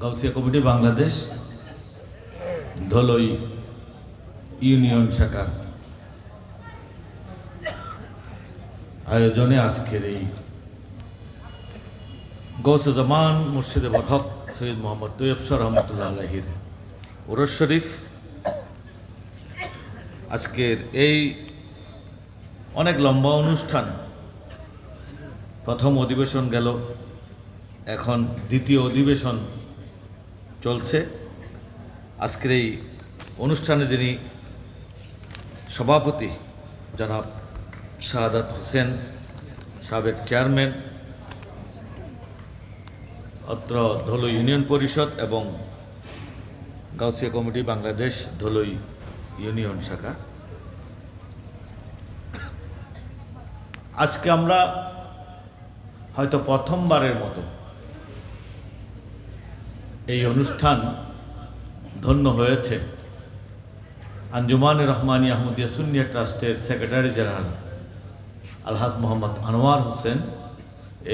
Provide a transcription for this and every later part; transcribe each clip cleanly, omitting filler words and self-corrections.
Gausia committee Bangladesh Dholai union শাখার আয়োজনে আজকের এই গৌসুজ্জামান মুর্শিদে হক সৈয়দ মোহাম্মদ তৈয়ব শাহ রহমতুল্লাহ আলাইহির উরস শরীফ, আজকের এই অনেক লম্বা অনুষ্ঠান। প্রথম অধিবেশন গেল, এখন দ্বিতীয় অধিবেশন চলছে। আজকের এই অনুষ্ঠানে যিনি সভাপতি জনাব শাহাদাত হোসেন, সাবেক চেয়ারম্যান অত্র ধলই ইউনিয়ন পরিষদ এবং গাউসিয়া কমিটি বাংলাদেশ ধলই ইউনিয়ন শাখা। আজকে আমরা হয়তো প্রথমবারের মতো এই অনুষ্ঠান ধন্য হয়েছে আঞ্জুমানে রহমানী আহমদিয়া সুন্নিয়া ট্রাস্টের সেক্রেটারি জেনারেল আলহাজ মোহাম্মদ আনোয়ার হোসেন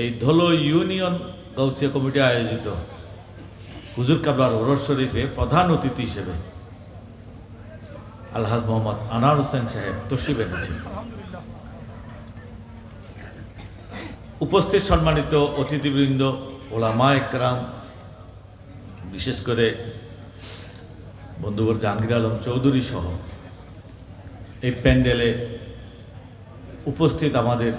এই ধলই ইউনিয়ন গাউসিয়া কমিটি আয়োজিত হুজুর কাবলার উরস শরীফে প্রধান অতিথি হিসেবে আলহাজ মোহাম্মদ আনোয়ার হোসেন সাহেব তশরিফ এনেছেন। উপস্থিত সম্মানিত অতিথিবৃন্দ, ওলামা একরাম, বিশেষ করে বন্ধুবর জাহাঙ্গীর আলম চৌধুরী সহ এই প্যান্ডেলে উপস্থিত আমাদের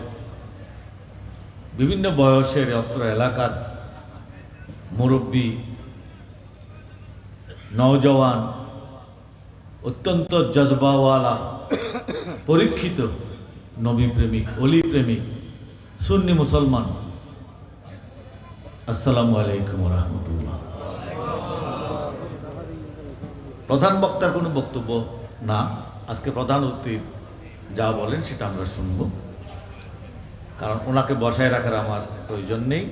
বিভিন্ন বয়সের অত্র এলাকার মুরব্বী, নওজওয়ান, অত্যন্ত জজবাওয়ালা, পরীক্ষিত নবী প্রেমিক, অলি প্রেমিক, সুন্নি মুসলমান, আসসালামু আলাইকুম রহমতুল্লাহ। প্রধান বক্তার কোনো বক্তব্য না, আজকে প্রধান অতিথি যা বলেন সেটা আমরা শুনব, কারণ ওনাকে বসায় রাখার আমার প্রয়োজন নেই।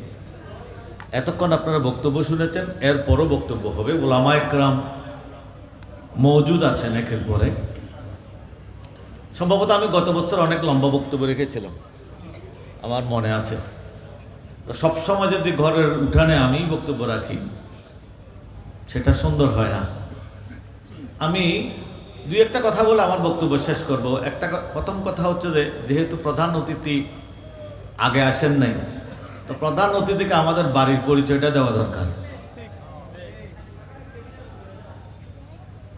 এতক্ষণ আপনারা বক্তব্য শুনেছেন, এরপরও বক্তব্য হবে। ওলামা একরাম মওজুদ আছেন একের পরে। সম্ভবত আমি গত বছর অনেক লম্বা বক্তব্য রেখেছিলাম, আমার মনে আছে। তো সবসময় যদি ঘরের উঠানে আমি বক্তব্য রাখি সেটা সুন্দর হয় না। আমি দুই একটা কথা বলে আমার বক্তব্য শেষ করব। প্রথম কথা হচ্ছে যে যেহেতু প্রধান অতিথি আগে আসেন নাই, তো প্রধান অতিথিকে আমাদের বাড়ির পরিচয়টা দেওয়া দরকার।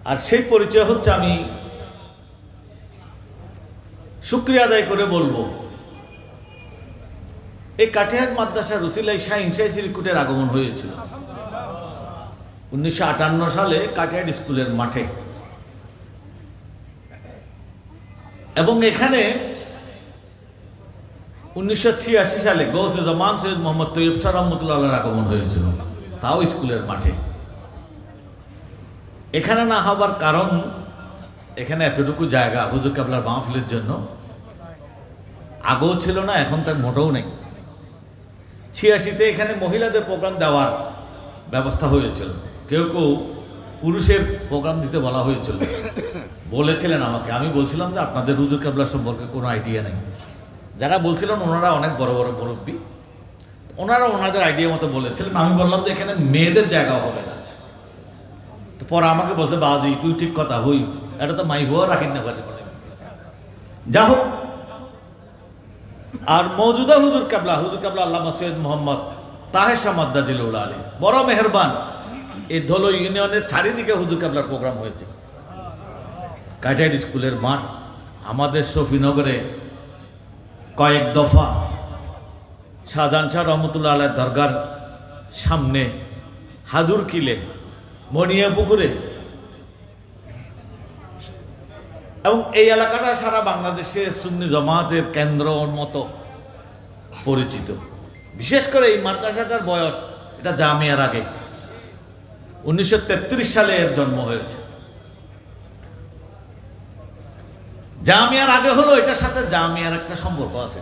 আর সেই পরিচয় হচ্ছে, আমি শুকরিয়া আদায় করে বলবো, এই কাঠিয়াট মাদ্রাসার রুসিলাই শাহিন শাহী সিরিকুটের আগমন হয়েছিল 1958 সালে কাঠিয়াট স্কুলের মাঠে, এবং এখানে 1986 সালে গৌসুজ্জামান সৈয়দ মোহাম্মদ তৈয়ব শাহ রহমতুল্লাহর আগমন হয়েছিল, তাও স্কুলের মাঠে। এখানে না হবার কারণ, এখানে এতটুকু জায়গা হুজুর কাবলার মাহফিলের জন্য আগেও ছিল না, এখন তার মোটেও নেই। 86-তে এখানে মহিলাদের প্রোগ্রাম দেওয়ার ব্যবস্থা হয়েছিল, কেউ কেউ পুরুষের প্রোগ্রাম দিতে বলা হয়েছিল। বলেছিলেন আমাকে, আমি বলছিলাম যে আপনাদের হুজুর কাবলা সম্পর্কে কোনো আইডিয়া নেই। যারা বলছিলেন ওনারা অনেক বড় বড় মুরব্বী, ওনারা ওনাদের আইডিয়া মতো বলেছিলেন। আমি বললাম যে এখানে মেয়েদের জায়গাও হবে না। তো পরে আমাকে বলছে, বাজি তুই ঠিক কথা হই, এটা তো মাই ভুয়া রাখি না পারে। যা হোক, আর মৌজুদা হুজুর কাবলা আল্লামা সৈয়দ মোহাম্মদ তাহের শাহ মাদ্দাজিলুল আলী বড় মেহেরবান, এই ধলই ইউনিয়নের চারিদিকে হুজুর কাবলার প্রোগ্রাম হয়েছে। কাঠিয়াট স্কুলের মাঠ, আমাদের শফিনগরে কয়েক দফা, শাহজাহান শাহ রহমতুল্লাহ আলাইহির দরগার সামনে, হাদুর কিলে, মনিয়া পুকুরে, এবং এই এলাকাটা সারা বাংলাদেশে সুন্নি জামাতের কেন্দ্রর মতো পরিচিত। বিশেষ করে এই মাদ্রাসাটার বয়স, এটা জামিয়ার আগে, 1933 সালে এর জন্ম হয়েছে। জামিয়ার আগে হলো, এটার সাথে জামিয়ার একটা সম্পর্ক আছে,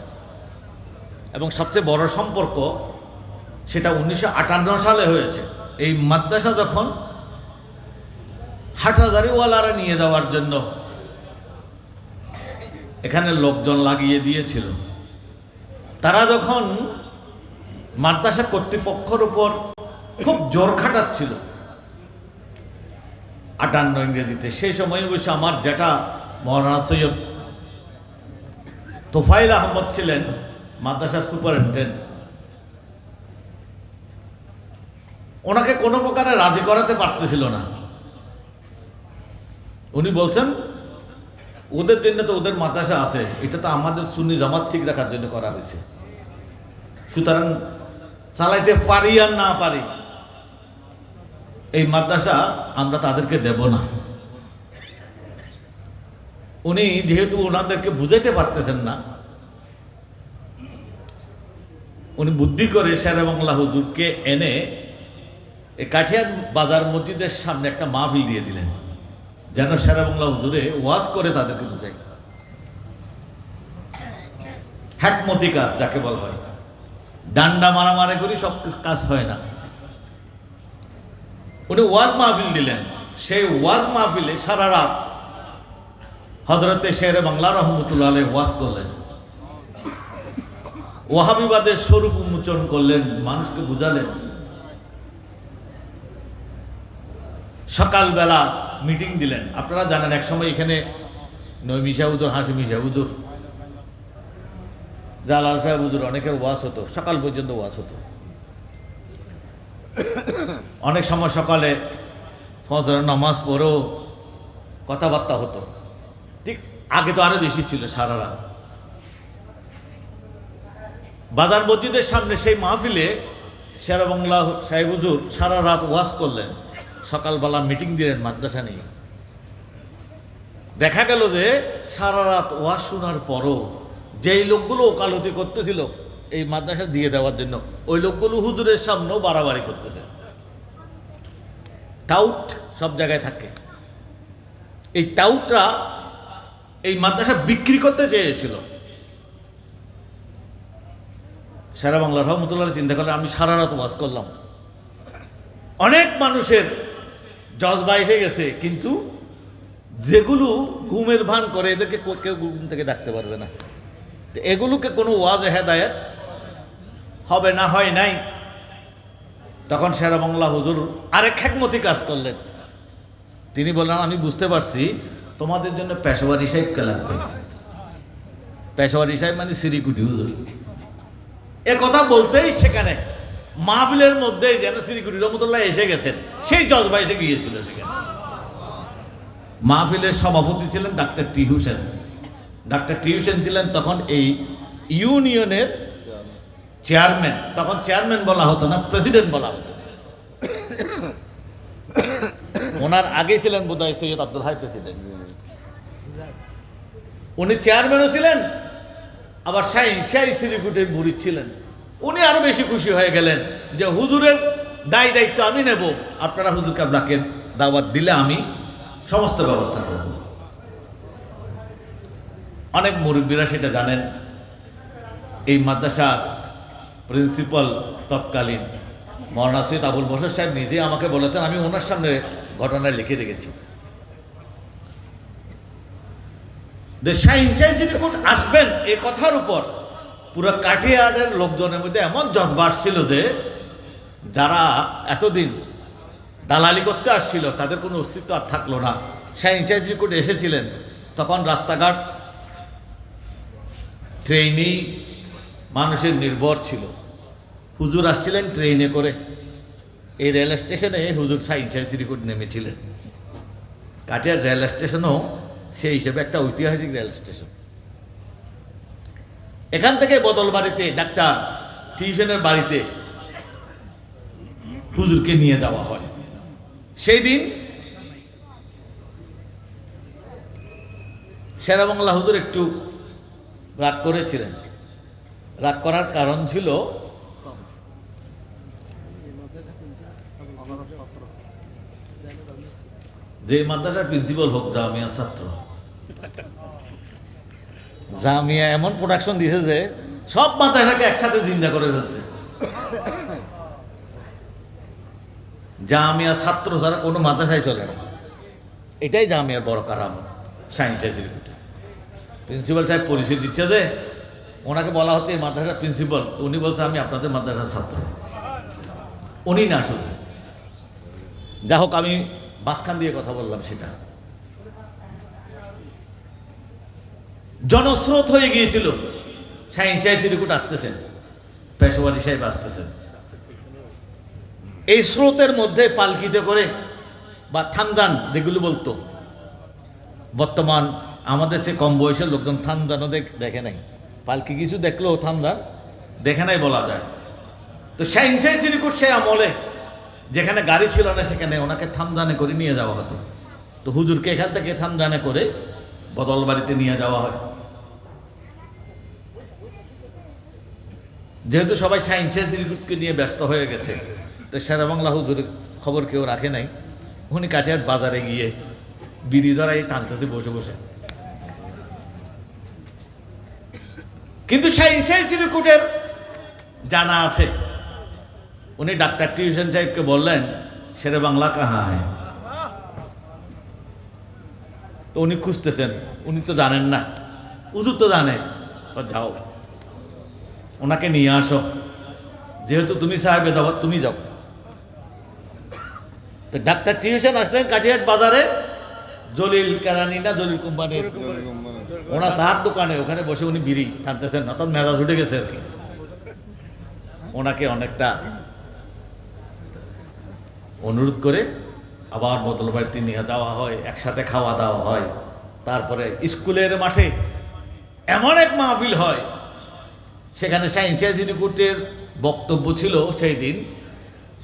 এবং সবচেয়ে বড় সম্পর্ক সেটা 1958 সালে হয়েছে। এই মাদ্রাসা যখন হাটাদারিওয়ালারা নিয়ে যাওয়ার জন্য এখানে লোকজন লাগিয়ে দিয়েছিল, তারা যখন মাদ্রাসা কর্তৃপক্ষের উপর খুব জোর খাটাচ্ছিল 58 ইংরেজিতে। সেই সময় অবশ্য আমার যেটা মৌলানা সৈয়দ তোফাইল আহমদ ছিলেন মাদ্রাসার সুপারিনটেন্ডেন্ট। ওনাকে কোনো প্রকারে রাজি করাতে পারতেছিল না। উনি বলছেন ওদের জন্য তো ওদের মাদ্রাসা আছে, এটা তো আমাদের সুন্নি জামাত ঠিক রাখার জন্য করা হয়েছে, সুতরাং চালাইতে পারি আর না পারি এই মাদ্রাসা আমরা তাদেরকে দেব না। উনি যেহেতু ওনাদেরকে বুঝাইতে পারতেছেন না, উনি বুদ্ধি করে শেরে বাংলা হুজুরকে এনে এই কাঠিয়ার বাজার মসজিদের সামনে একটা মাহফিল দিয়ে দিলেন, যেন শেরে বাংলা হুজুরে ওয়াজ করে তাদেরকে বুঝাই। হ্যাকমতি কাজ যাকে বলা হয়, ডান্ডা মারামারি করি সব কাজ হয় না। উনি ওয়াজ মাহফিল দিলেন। সেই ওয়াজ মাহফিলে সারা রাত হযরতে শেরে বাংলা রহমতুল্লাহ আলাইহি ওয়াজ করলেন, ওয়াহাবিবাদের স্বরূপ উন্মোচন করলেন, মানুষকে বুঝালেন। সকালবেলা মিটিং দিলেন। আপনারা জানেন এক সময় এখানে নইমি সাহেব হুজুর, হাসিমি সাহেব হুজুর, জালাল সাহেব হুজুর, অনেকের ওয়াজ হতো, সকাল পর্যন্ত ওয়াজ হতো। অনেক সময় সকালে ফজরের নামাজ পড়েও কথাবার্তা হতো। ঠিক আগে তো আরো বেশি ছিল, সারা রাত। বাজার মসজিদের সামনে সেই মাহফিলে শেরে বাংলা সাহেব হুজুর সারা রাত ওয়াজ করলেন, সকালবেলা মিটিং দিলেন মাদ্রাসা নিয়ে। দেখা গেল যে সারা রাত ওয়াজ শোনার পরও যেই লোকগুলো ওকালতি করতেছিল এই মাদ্রাসা দিয়ে দেওয়ার জন্য, ওই লোকগুলো হুজুরের সামনেও বাড়াবাড়ি করতেছে। টাউট সব জায়গায় থাকে। এই টাউটরা এই মাদ্রাসা বিক্রি করতে চেয়েছিল। শেরে বাংলা রহমতুল্লাহ চিন্তা করলেন, আমি সারা রাত ওয়াজ করলাম, অনেক মানুষের জজবা এসে গেছে, কিন্তু যেগুলো ঘুমের ভান করে এদেরকে কেউ ঘুম থেকে ডাকতে পারবে না, এগুলোকে কোনো ওয়াজ হেদায়েত হবে না, হয় নাই। তখন শেরে বাংলা হুজুর আরেক হ্যাকমতি কাজ করলেন। তিনি বললেন, আমি বুঝতে পারছি তোমাদের জন্য পেশোয়ারি সাহেবকে লাগবে। পেশোয়ারি সাহেব মানে সিরিকুটি হুজুর। এ কথা বলতেই সেখানে মাহফিলের মধ্যে যেন সিরিকুটি রহমতুল্লাহ এসে গেছেন, সেই জজবা এসে গিয়েছিল সেখানে। মাহফিলের সভাপতি ছিলেন ডাক্তার টি হোসেন। ডাক্তার টি হোসেন ছিলেন তখন এই ইউনিয়নের চেয়ারম্যান। তখন চেয়ারম্যান বলা হতো না, প্রেসিডেন্ট বলা হতো। ওনার আগে ছিলেন বোধহয় সৈয়দ আব্দুল হাই প্রেসিডেন্ট। উনি চেয়ারম্যানও ছিলেন, আবার শাহী সিরিকুটির মুরিদ ছিলেন। উনি আরো বেশি খুশি হয়ে গেলেন যে হুজুরের দায়িত্ব আমি নেব, আপনারা হুজুর কাবলাকে দাওয়াত দিলে আমি সমস্ত ব্যবস্থা করব। অনেক মুরব্বীরা সেটা জানেন। এই মাদ্রাসার প্রিন্সিপাল তৎকালীন মৌলানা সৈয়দ আবুল বশর সাহেব নিজে আমাকে বলেছেন, আমি ওনার সামনে ঘটনা লিখে রেখেছি যে শাহী সিরিকুট আসবেন এই কথার উপর পুরো কাঠিয়ারের লোকজনের মধ্যে এমন জজবা আসছিল যে যারা এতদিন দালালি করতে আসছিল তাদের কোনো অস্তিত্ব আর থাকলো না। শাহী সিরিকুট এসেছিলেন তখন রাস্তাঘাট ট্রেনেই মানুষের নির্ভর ছিল। হুজুর আসছিলেন ট্রেনে করে, এই রেল স্টেশনে হুজুর শাহী সিরিকুট নেমেছিলেন। কাঠিয়ার রেল স্টেশনও সেই হিসেবে একটা ঐতিহাসিক রেল স্টেশন। এখান থেকে বদলবাড়িতে ডাক্তার টিউশনের বাড়িতে হুজুরকে নিয়ে যাওয়া হয়। সেই দিন শেরে বাংলা হুজুর একটু রাগ করেছিলেন। রাগ করার কারণ ছিল যে মাদ্রাসার প্রিন্সিপাল হোক জামিয়া ছাত্র, জামিয়া এমন প্রোডাকশন দিয়েছে যে সব মাদ্রাসাকে একসাথে জিন্দা করে ফেলছে। জামিয়া ছাত্র ছাড়া কোনো মাদ্রাসায় চলে না, এটাই জামিয়ার বড় কারামত। সায়েন্স সিরিকুটি প্রিন্সিপাল সাহেব পরিচয় দিচ্ছে যে ওনাকে বলা হচ্ছে এই মাদ্রাসার প্রিন্সিপাল, তো উনি বলছে আমি আপনাদের মাদ্রাসার ছাত্র। উনি না শুধু, যা হোক আমি মাঝখান দিয়ে কথা বললাম, সেটা জনস্রোত হয়ে গিয়েছিল। শাহিন শাহ চিরকুট আসতেছেন, পেশোয়ারি সাহেব আসতেছেন, এই স্রোতের মধ্যে পালকিতে করে বা থামদান যেগুলো বলতো, বর্তমান আমাদের সে কম বয়সের লোকজন থামদানও দেখে নাই, পালকি কিছু দেখলেও থামদান দেখে নাই বলা যায়। তো শাহিন শাহ চিরকুট সে আমলে যেখানে গাড়ি ছিল না সেখানে ওনাকে থামদানে করে নিয়ে যাওয়া হতো। তো হুজুরকে এখান থেকে থামদানে করে বদল বাড়িতে নিয়ে যাওয়া হয়। যেহেতু সবাই শাহিন শাহ চিরকুটকে নিয়ে ব্যস্ত হয়ে গেছে, তো শেরেবাংলা হুজুরের খবর কেউ রাখে নাই। উনি কাঠিয়ার বাজারে গিয়ে বিড়ি ধরাই টানতেছে বসে বসে। কিন্তু শাহিন শাহ চিরকুটের জানা আছে, উনি ডাক্তার টিউশন সাহেবকে বললেন শেরেবাংলা কাহা হ্যাঁ। তো উনি খুঁজতেছেন, উনি তো জানেন না, হুজুর তো জানে, তো যাও ওনাকে নিয়ে আসো, যেহেতু তুমি সাহেবে দাও তুমি যাও। তো ডাক্তার টিউশন আসলেন কাঠিয়াট বাজারে, জলিল কেরানি না জলিল কোম্পানির ওনার চার দোকানে, ওখানে বসে উনি বিড়ি টানতেছেন, অর্থাৎ মেজাজ উঠে গেছে আর কি। ওনাকে অনেকটা অনুরোধ করে আবার বদল বাড়িতে নিয়ে যাওয়া হয়, একসাথে খাওয়া দাওয়া হয়। তারপরে স্কুলের মাঠে এমন এক মাহফিল হয়, সেখানে শাহিন শাহ চিরকুটের বক্তব্য ছিল সেই দিন।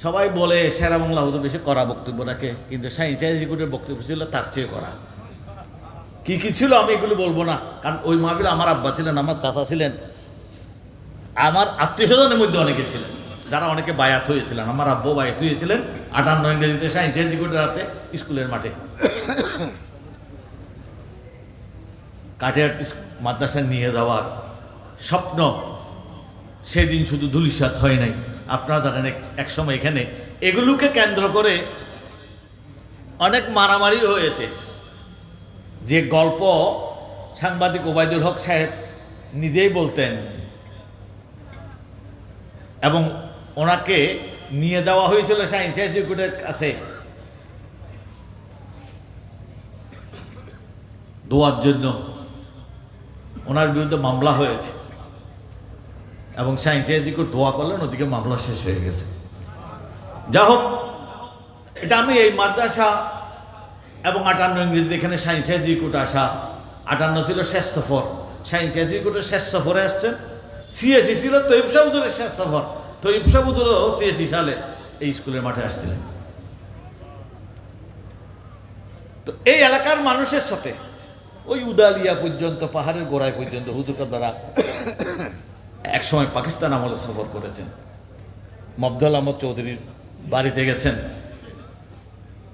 সবাই বলে শেরেবাংলা হুজুর বেশি করা বক্তব্য রাখে, কিন্তু শাহিন শাহ চিরকুটের বক্তব্য ছিল তার চেয়ে করা। কি কি ছিল আমি এগুলো বলবো না, কারণ ওই মাহফিলে আমার আব্বা ছিলেন, আমার চাচা ছিলেন, আমার আত্মীয় স্বজনের মধ্যে অনেকে ছিলেন, যারা অনেকে বায়াত হয়েছিলেন। আমার আব্বু বায়াত হয়েছিলেন 58 ইংরেজিতে শাহিন শাহ চিরকুটের হাতে স্কুলের মাঠে। কাঠিয়াট মাদ্রাসায় নিয়ে যাওয়ার স্বপ্ন সেদিন শুধু ধূলিসাৎ হয় নাই। আপনারা জানেন এক সময় এখানে এগুলোকে কেন্দ্র করে অনেক মারামারি হয়েছে, যে গল্প সাংবাদিক ওবায়দুল হক সাহেব নিজেই বলতেন, এবং ওনাকে নিয়ে যাওয়া হয়েছিল শাহিন শাহ চিরকুটের কাছে দোয়ার জন্য। ওনার বিরুদ্ধে মামলা হয়েছে এবং শাহিন শাহ চিরকুট দোয়া করলেন, ওদিকে মামলা শেষ হয়ে গেছে। যা হোক, এটা আমি এই মাদ্রাসা এবং 58 ইংরেজিতে এখানে শাহিন শাহ চিরকুট আসা, 58 ছিল শেষ সফর, শাহিন শাহ চিরকুটের শেষ সফরে আসছেন। 86 ছিল তৈয়ব শাহ হুজুরের শেষ সফর, তৈয়ব শাহ হুজুরও 86 সালে এই স্কুলের মাঠে আসছিলেন। তো এই এলাকার মানুষের সাথে ওই উদালিয়া পর্যন্ত, পাহাড়ের গোড়ায় পর্যন্ত হুজুরকার দ্বারা একসময় পাকিস্তান আমলে সফর করেছেন। মফদল আহমদ চৌধুরীর বাড়িতে গেছেন,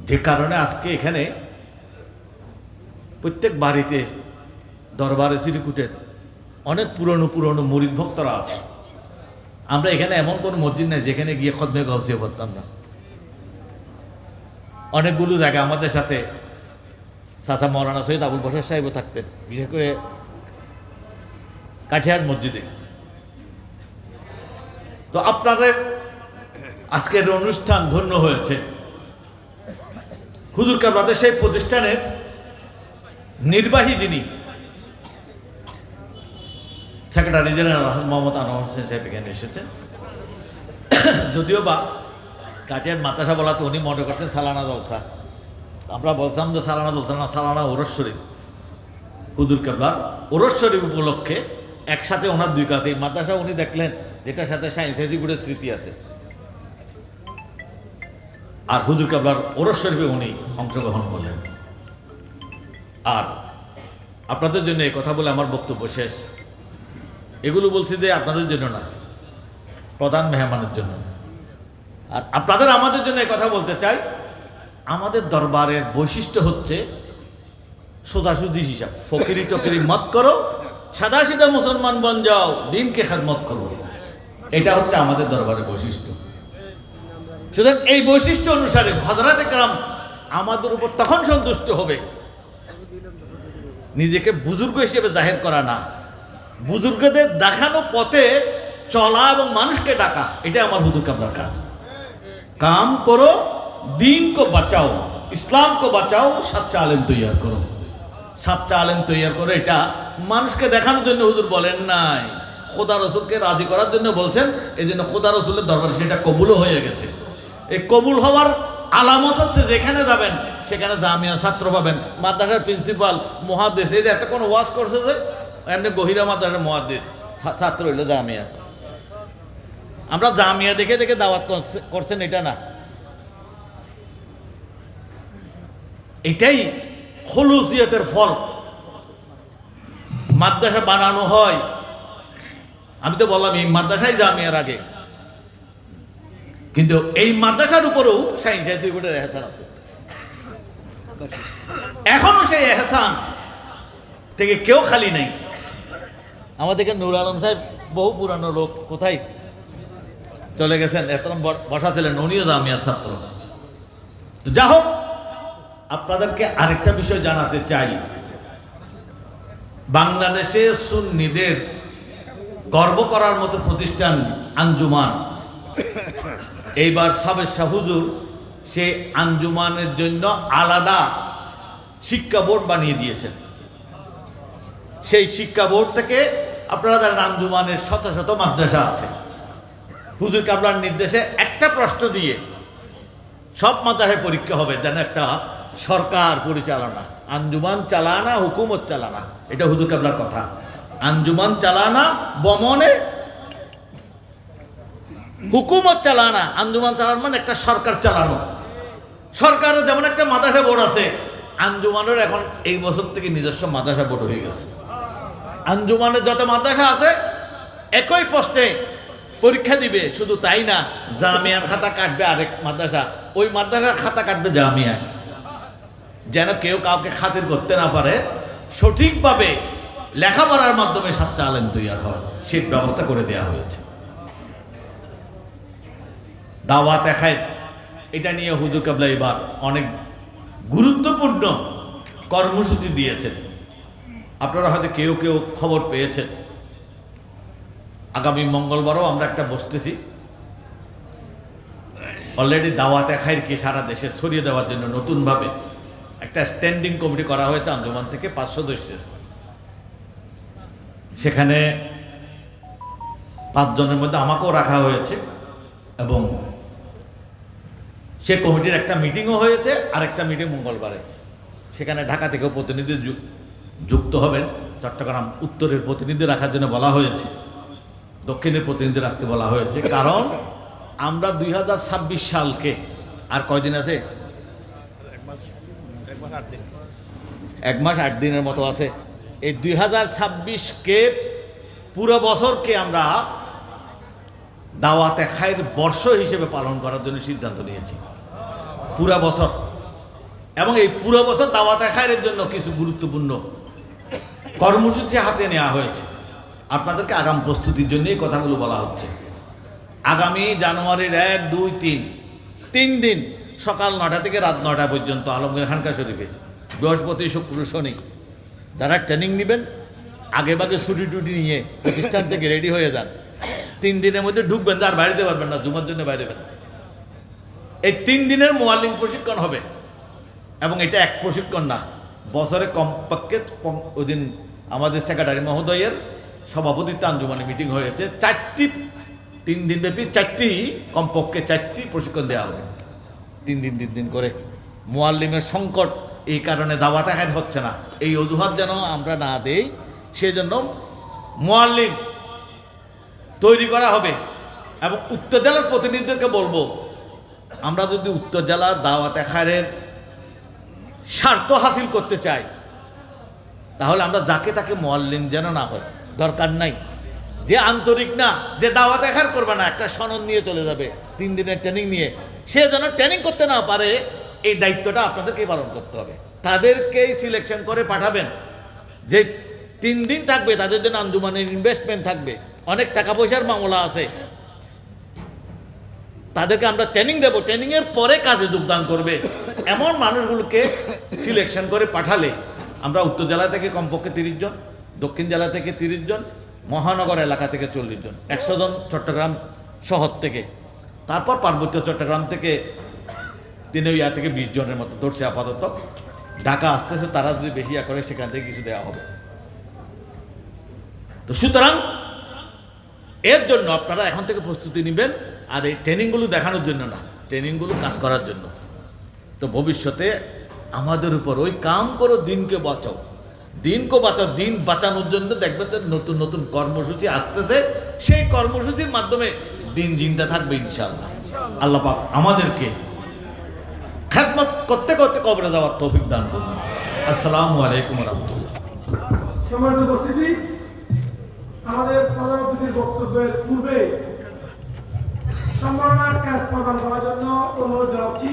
যে কারণে আজকে এখানে প্রত্যেক বাড়িতে দরবারে চিরকুটের অনেক পুরনো মুরিদ ভক্তরা আছে। আমরা এখানে এমন কোনো মসজিদ নেই যেখানে গিয়ে খতমে গাউসিয়া পড়তাম না। অনেকগুলো জায়গা আমাদের সাথে চাচা মৌলানা সৈয়দ আবুল বশর সাহেবও থাকতেন, বিশেষ করে কাঠিয়ার মসজিদে। তো আপনাদের আজকের অনুষ্ঠান ধন্য হয়েছে। হুজুর কেবলাদের সেই প্রতিষ্ঠানের নির্বাহী যিনি সেক্রেটারি জেনারেল মোহাম্মদ আনোয়ার হোসেন সাহেব এখানে এসেছেন। যদিও বা কাঠিয়ার মাদ্রাসা বলা তো উনি মনে করছেন সালানা জলসা, আমরা বলতাম যে সালানা জলসা না, সালানা ওরস শরীফ। হুজুর কেবলার ওরস শরীফ উপলক্ষে একসাথে ওনার দুই কাছে মাদ্রাসা উনি দেখলেন, যেটার সাথে শাহিন শাহ চিরকুটের স্মৃতি আছে, আর হুজুর কেবলার ওরস শরীফে উনি অংশগ্রহণ করলেন। আর আপনাদের জন্য এই কথা বলে আমার বক্তব্য শেষ। এগুলো বলছি যে আপনাদের জন্য না, প্রধান মেহমানের জন্য। আর আপনাদের আমাদের জন্য এই কথা বলতে চাই, আমাদের দরবারের বৈশিষ্ট্য হচ্ছে সোজাসুজি হিসাব, ফকিরি টকিরি মত করো, সাদা সিধা মুসলমান বন যাও, দিনকে খেদমত করো। এটা হচ্ছে আমাদের দরবারের বৈশিষ্ট্য। সুতরাং এই বৈশিষ্ট্য অনুসারে হযরত کرام আমাদের উপর তখন সন্তুষ্ট হবে, নিজেকে বুজুর্গ হিসেবে জাহির করা না, বুজুর্গদের দেখানো পথে চলা এবং মানুষকে ডাকা, এটা আমার হুজুর কেবলার কাজ। काम करो, दीन को बचाओ, इस्लाम को बचाओ, सच्चा आलेम तैयार करो। सच्चा आলেম তৈয়ার করে এটা মানুষকে দেখানোর জন্য হুজুর বলেন নাই, খোদা রসুলকে রাজি করার জন্য বলছেন। এই জন্য খোদা রসুলের দরবারে সেটা কবুলও হয়ে গেছে। এই কবুল হওয়ার আলামত হচ্ছে যেখানে যাবেন সেখানে জামিয়া ছাত্র পাবেন, মাদ্রাসার প্রিন্সিপাল, মুহাদ্দিস, এই যে একটা কোনো ওয়াজ করছে যে এমনি গহিরা মাদ্রাসার মুহাদ্দিস, ছাত্র হইল জামিয়া। আমরা জামিয়া দেখে দেখে দাওয়াত করছেন এটা না, এটাই খুলুসিয়তের ফল। মাদ্রাসা বানানো হয়, আমি তো বললাম এই মাদ্রাসায় জামিয়ার আগে, কিন্তু এই মাদ্রাসার উপরেও সাইন্স সার্টিফিকেটের এহসান আছে। এখনো সেই এহসান থেকে কেউ খালি নেই। আমাদেরকে নুর আলম সাহেব বহু পুরানো লোক, কোথায় চলে গেছেন, এত বসা ছিলেন, উনিও জামিয়ার ছাত্র। তো যা হোক, আপনাদেরকে আরেকটা বিষয় জানাতে চাই। বাংলাদেশে সুন্নিদের গর্ব করার মতো প্রতিষ্ঠান আঞ্জুমান। এইবার সাবেক শাহ হুজুর সে আঞ্জুমানের জন্য আলাদা শিক্ষা বোর্ড বানিয়ে দিয়েছেন। সেই শিক্ষা বোর্ড থেকে আপনারা জানেন আঞ্জুমানের শত শত মাদ্রাসা আছে। হুজুর কাবলার নির্দেশে একটা প্রশ্ন দিয়ে সব মাদ্রাসায় পরীক্ষা হবে, যেন একটা সরকার পরিচালনা, আঞ্জুমান চালানা, হুকুমত চালানা, এটা হুজুর কাবলার কথা। আঞ্জুমান চালানা বমনে, হুকুমত চালানা, আঞ্জুমান চালানো মানে একটা সরকার চালানো। সরকারের যেমন একটা মাদ্রাসা বোর্ড আছে, আঞ্জুমানের এখন এই বছর থেকে নিজস্ব মাদ্রাসা বোর্ড হয়ে গেছে। আঞ্জুমানের যত মাদ্রাসা আছে একই পোস্টে পরীক্ষা দিবে, শুধু তাই না, জামিয়ার খাতা কাটবে আরেক মাদ্রাসা, ওই মাদ্রাসার খাতা কাটবে জামিয়ায়, যেন কেউ কাউকে খাতির করতে না পারে। সঠিকভাবে লেখাপড়ার মাধ্যমে সচ্চা আলেম তৈয়ার হয়, সেই ব্যবস্থা করে দেওয়া হয়েছে। দাওয়াত খায়, এটা নিয়ে হুজুর কাবলা এবার অনেক গুরুত্বপূর্ণ কর্মসূচি দিয়েছেন। আপনারা হয়তো কেউ কেউ খবর পেয়েছেন, আগামী মঙ্গলবারও আমরা একটা বসতেছি। অলরেডি দাওয়াত খায়রকে সারা দেশে ছড়িয়ে দেওয়ার জন্য নতুনভাবে একটা স্ট্যান্ডিং কমিটি করা হয়েছে আঞ্জুমান থেকে 5 সদস্যের। সেখানে 5 জনের মধ্যে আমাকেও রাখা হয়েছে এবং সে কমিটির একটা মিটিংও হয়েছে, আর একটা মিটিং মঙ্গলবারে। সেখানে ঢাকা থেকেও প্রতিনিধি যুক্ত হবেন। চট্টগ্রাম উত্তরের প্রতিনিধি রাখার জন্য বলা হয়েছে, দক্ষিণের প্রতিনিধি রাখতে বলা হয়েছে। কারণ আমরা 2026 সালকে আর কয়দিন আছে, 1 মাস 8 দিনের মতো আছে। এই 2026কে পুরো বছরকে আমরা দাওয়াতে খায়ের বর্ষ হিসেবে পালন করার জন্য সিদ্ধান্ত নিয়েছি, পুরা বছর। এবং এই পুরো বছর দাওয়াতে খায়ের জন্য কিছু গুরুত্বপূর্ণ কর্মসূচি হাতে নেওয়া হয়েছে। আপনাদেরকে আগাম প্রস্তুতির জন্য এই কথাগুলো বলা হচ্ছে। আগামী জানুয়ারির 1, 2, 3 দিন সকাল 9টা থেকে রাত 9টা পর্যন্ত আলমগীর খানকা শরীফে, বৃহস্পতি, শুক্র, শনি যারা ট্রেনিং নেবেন আগে ভাগে ছুটি টুটি নিয়ে প্রতিষ্ঠান থেকে রেডি হয়ে যান। 3 দিনের মধ্যে ঢুকবেন, আর বাইরে পারবেন না, জুমার জন্য বাইরে বেরোবেন। এই 3 দিনের মুআল্লিম প্রশিক্ষণ হবে এবং এটা এক প্রশিক্ষণ না, বছরে কমপক্ষে ওই দিন আমাদের সেক্রেটারি মহোদয়ের সভাপতিত্বে আঞ্জুমানে মিটিং হয়েছে। 3 দিন ব্যাপী 4টি কমপক্ষে 4টি প্রশিক্ষণ দেওয়া হবে, 3 দিন করে। মুআল্লিমের সংকট এই কারণে দাওয়াতে খায়ের হচ্ছে না, এই অজুহাত যেন আমরা না দেই, সেজন্য মুআল্লিম তৈরি করা হবে। এবং উত্তর জেলার প্রতিনিধিদেরকে বলবো, আমরা যদি উত্তর জেলার দাওয়াতে খায়ের স্বার্থ হাসিল করতে চাই, তাহলে আমরা যাকে তাকে মুআল্লিম যেন না হয়, দরকার নাই। যে আন্তরিক না, যে দাওয়াতে খায়ের করবে না, একটা সনদ নিয়ে চলে যাবে 3 দিনের ট্রেনিং নিয়ে, সে যেন ট্রেনিং করতে না পারে, এই দায়িত্বটা আপনাদেরকেই পালন করতে হবে। তাদেরকেই সিলেকশন করে পাঠাবেন, যে 3 দিন থাকবে, তাদের জন্য আঞ্জুমানের ইনভেস্টমেন্ট থাকবে, অনেক টাকা পয়সার মামলা আছে। তাদেরকে আমরা ট্রেনিং দেবো, ট্রেনিংয়ের পরে কাজে যোগদান করবে এমন মানুষগুলোকে সিলেকশন করে পাঠালে আমরা উত্তর জেলা থেকে কমপক্ষে 30 জন, দক্ষিণ জেলা থেকে 30 জন, মহানগর এলাকা থেকে 40 জন, 100 জন চট্টগ্রাম শহর থেকে, তারপর পার্বত্য চট্টগ্রাম থেকে 3 থেকে 20 জনের মতো ধরছে আপাতত। ঢাকা আসতেছে, তারা যদি বেশি করে সেখান থেকে কিছু দেওয়া হবে। তো সুতরাং এর জন্য আপনারা এখন থেকে প্রস্তুতি নেবেন, আর এই ট্রেনিংগুলো দেখানোর জন্য না, ট্রেনিংগুলো কাজ করার জন্য। তো ভবিষ্যতে আমাদের উপর ওই কাম করো, দিনকে বাঁচাও, দিনকে বাঁচাও, দিন বাঁচানোর জন্য দেখবেন যে নতুন নতুন কর্মসূচি আসতেছে। সেই কর্মসূচির মাধ্যমে দিন জিন্দা থাকবে ইনশাআল্লাহ। আল্লাহ পাক আমাদেরকে খেদমত করতে করতে কবরে যাওয়ার তৌফিক দান করুন। আসসালামু আলাইকুম ওয়া রাহমাতুল্লাহ। সম্মানিত উপস্থিতি, আমাদের প্রধান অতিথির বক্তব্যের পূর্বে সম্মাননার ক্যাশ প্রদান করার জন্য অনুরোধ জানাচ্ছি।